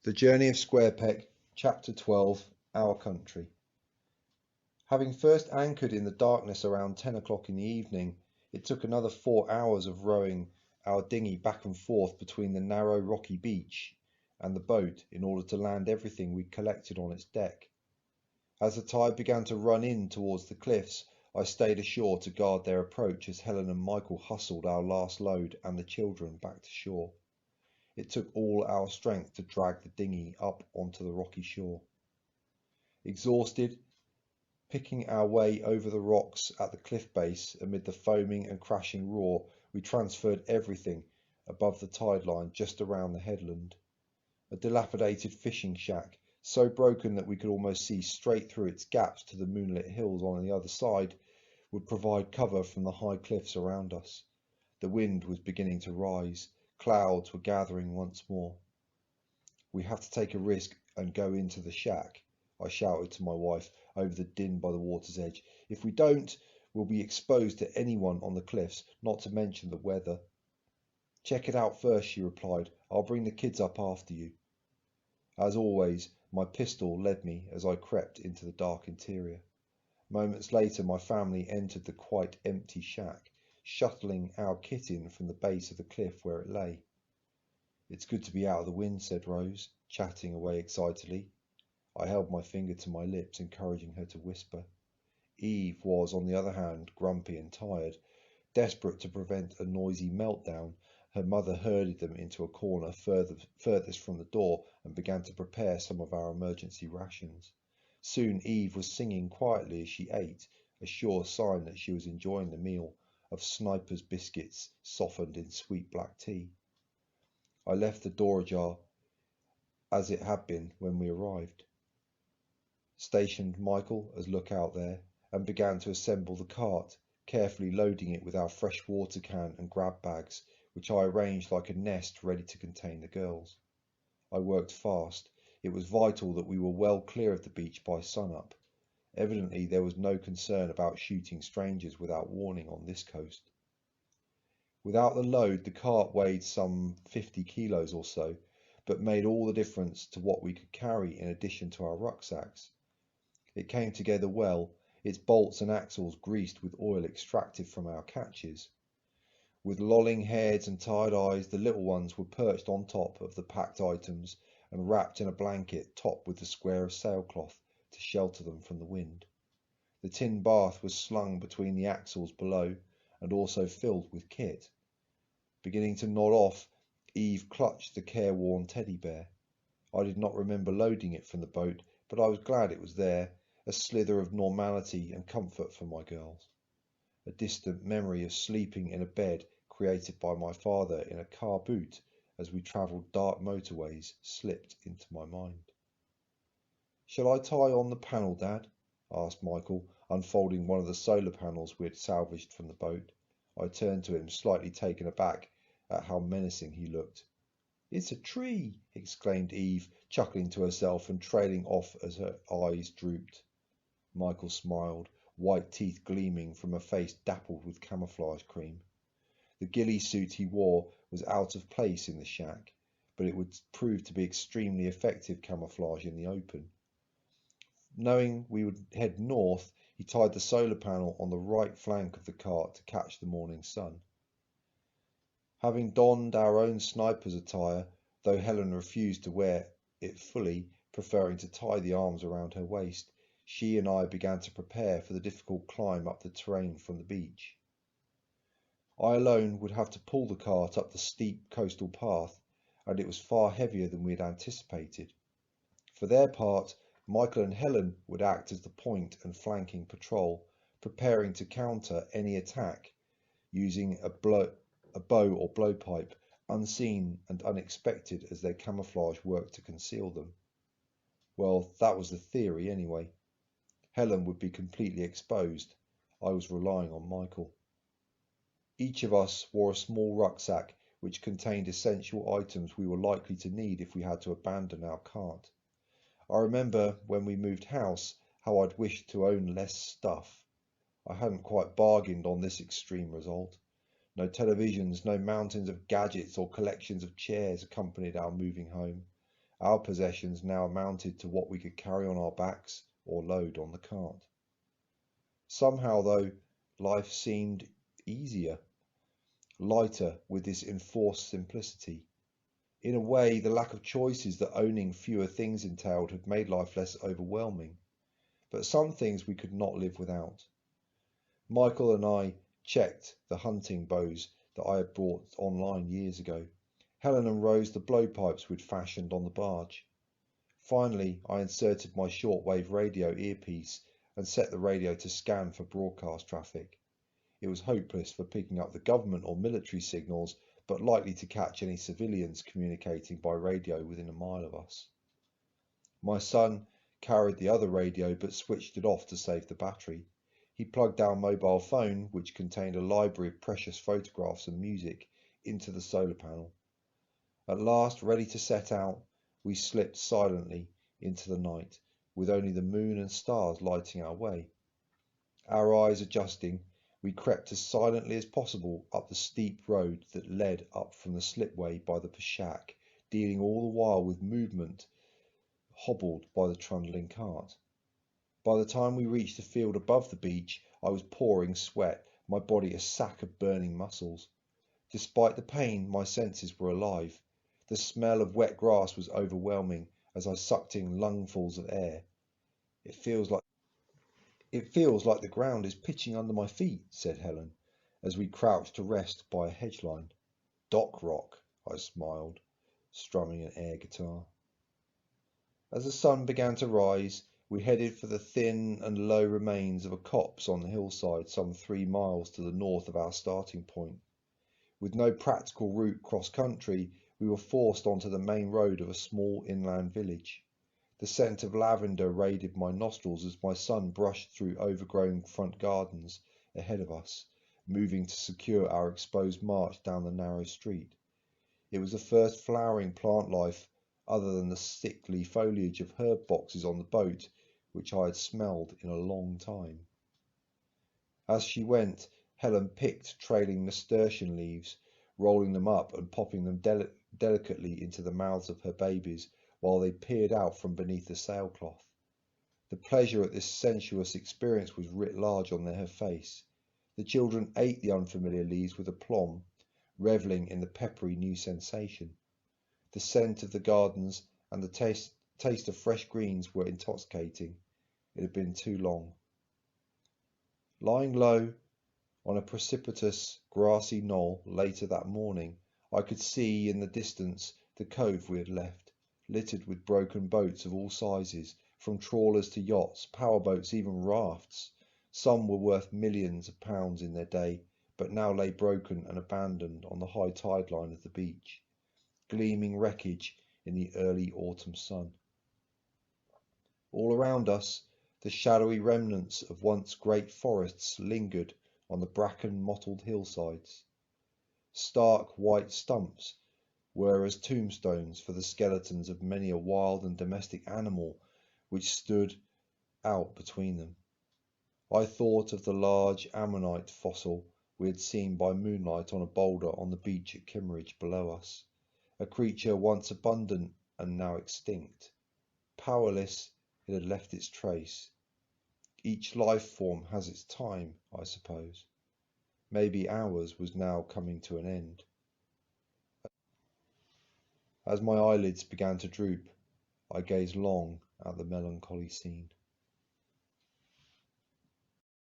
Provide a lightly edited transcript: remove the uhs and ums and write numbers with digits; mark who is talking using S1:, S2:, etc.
S1: The Journey of Squarepeck, Chapter 12, Our Country. Having first anchored in the darkness around 10 o'clock in the evening, it took another 4 hours of rowing our dinghy back and forth between the narrow rocky beach and the boat in order to land everything we'd collected on its deck. As the tide began to run in towards the cliffs, I stayed ashore to guard their approach as Helen and Michael hustled our last load and the children back to shore. It took all our strength to drag the dinghy up onto the rocky shore. Exhausted, picking our way over the rocks at the cliff base amid the foaming and crashing roar, we transferred everything above the tide line just around the headland. A dilapidated fishing shack, so broken that we could almost see straight through its gaps to the moonlit hills on the other side, would provide cover from the high cliffs around us. The wind was beginning to rise. Clouds were gathering once more. "We have to take a risk and go into the shack," I shouted to my wife over the din by the water's edge. "If we don't, we'll be exposed to anyone on the cliffs, not to mention the weather." "Check it out first," she replied. "I'll bring the kids up after you." As always, my pistol led me as I crept into the dark interior. Moments later, my family entered the quite empty shack, shuttling our kit in from the base of the cliff where it lay. "It's good to be out of the wind," said Rose, chatting away excitedly. I held my finger to my lips, encouraging her to whisper. Eve was, on the other hand, grumpy and tired. Desperate to prevent a noisy meltdown, her mother herded them into a corner furthest from the door and began to prepare some of our emergency rations. Soon Eve was singing quietly as she ate, a sure sign that she was enjoying the meal of Sniper's biscuits softened in sweet black tea. I left the door ajar as it had been when we arrived, stationed Michael as lookout there, and began to assemble the cart, carefully loading it with our fresh water can and grab bags, which I arranged like a nest ready to contain the girls. I worked fast. It was vital that we were well clear of the beach by sunup. Evidently there was no concern about shooting strangers without warning on this coast. Without the load, the cart weighed some 50 kilos or so, but made all the difference to what we could carry in addition to our rucksacks. It came together well, its bolts and axles greased with oil extracted from our catches. With lolling heads and tired eyes, the little ones were perched on top of the packed items and wrapped in a blanket topped with the square of sailcloth to shelter them from the wind. The tin bath was slung between the axles below and also filled with kit. Beginning to nod off, Eve clutched the careworn teddy bear. I did not remember loading it from the boat, but I was glad it was there, a slither of normality and comfort for my girls. A distant memory of sleeping in a bed created by my father in a car boot as we travelled dark motorways slipped into my mind. "Shall I tie on the panel, Dad?" asked Michael, unfolding one of the solar panels we had salvaged from the boat. I turned to him, slightly taken aback at how menacing he looked. "It's a tree!" exclaimed Eve, chuckling to herself and trailing off as her eyes drooped. Michael smiled, white teeth gleaming from a face dappled with camouflage cream. The ghillie suit he wore was out of place in the shack, but it would prove to be extremely effective camouflage in the open. Knowing we would head north, he tied the solar panel on the right flank of the cart to catch the morning sun. Having donned our own sniper's attire, though Helen refused to wear it fully, preferring to tie the arms around her waist, she and I began to prepare for the difficult climb up the terrain from the beach. I alone would have to pull the cart up the steep coastal path, and it was far heavier than we had anticipated. For their part, Michael and Helen would act as the point and flanking patrol, preparing to counter any attack, using a bow or blowpipe, unseen and unexpected as their camouflage worked to conceal them. Well, that was the theory anyway. Helen would be completely exposed. I was relying on Michael. Each of us wore a small rucksack which contained essential items we were likely to need if we had to abandon our cart. I remember when we moved house how I'd wished to own less stuff. I hadn't quite bargained on this extreme result. No televisions, no mountains of gadgets or collections of chairs accompanied our moving home. Our possessions now amounted to what we could carry on our backs or load on the cart. Somehow, though, life seemed easier, lighter with this enforced simplicity. In a way, the lack of choices that owning fewer things entailed had made life less overwhelming. But some things we could not live without. Michael and I checked the hunting bows that I had bought online years ago. Helen unrose the blowpipes we'd fashioned on the barge. Finally, I inserted my shortwave radio earpiece and set the radio to scan for broadcast traffic. It was hopeless for picking up the government or military signals, but likely to catch any civilians communicating by radio within a mile of us. My son carried the other radio but switched it off to save the battery. He plugged our mobile phone, which contained a library of precious photographs and music, into the solar panel. At last, ready to set out, we slipped silently into the night, with only the moon and stars lighting our way. Our eyes adjusting, we crept as silently as possible up the steep road that led up from the slipway by the shack, dealing all the while with movement hobbled by the trundling cart. By the time we reached the field above the beach, I was pouring sweat, my body a sack of burning muscles. Despite the pain, my senses were alive. The smell of wet grass was overwhelming as I sucked in lungfuls of air. It feels like the ground is pitching under my feet, said Helen, as we crouched to rest by a hedge line. Dock rock, I smiled, strumming an air guitar. As the sun began to rise, we headed for the thin and low remains of a copse on the hillside some 3 miles to the north of our starting point. With no practical route cross-country, we were forced onto the main road of a small inland village. The scent of lavender raided my nostrils as my son brushed through overgrown front gardens ahead of us, moving to secure our exposed march down the narrow street. It was the first flowering plant life other than the sickly foliage of herb boxes on the boat, which I had smelled in a long time. As she went, Helen picked trailing nasturtium leaves, rolling them up and popping them delicately into the mouths of her babies while they peered out from beneath the sailcloth. The pleasure at this sensuous experience was writ large on her face. The children ate the unfamiliar leaves with aplomb, revelling in the peppery new sensation. The scent of the gardens and the taste of fresh greens were intoxicating. It had been too long. Lying low on a precipitous, grassy knoll later that morning, I could see in the distance the cove we had left, littered with broken boats of all sizes, from trawlers to yachts, powerboats, even rafts. Some were worth millions of pounds in their day, but now lay broken and abandoned on the high tide line of the beach, gleaming wreckage in the early autumn sun. All around us, the shadowy remnants of once great forests lingered on the bracken-mottled hillsides. Stark white stumps were as tombstones for the skeletons of many a wild and domestic animal which stood out between them. I thought of the large ammonite fossil we had seen by moonlight on a boulder on the beach at Kimmeridge below us, a creature once abundant and now extinct. Powerless, it had left its trace. Each life form has its time, I suppose. Maybe ours was now coming to an end. As my eyelids began to droop, I gazed long at the melancholy scene.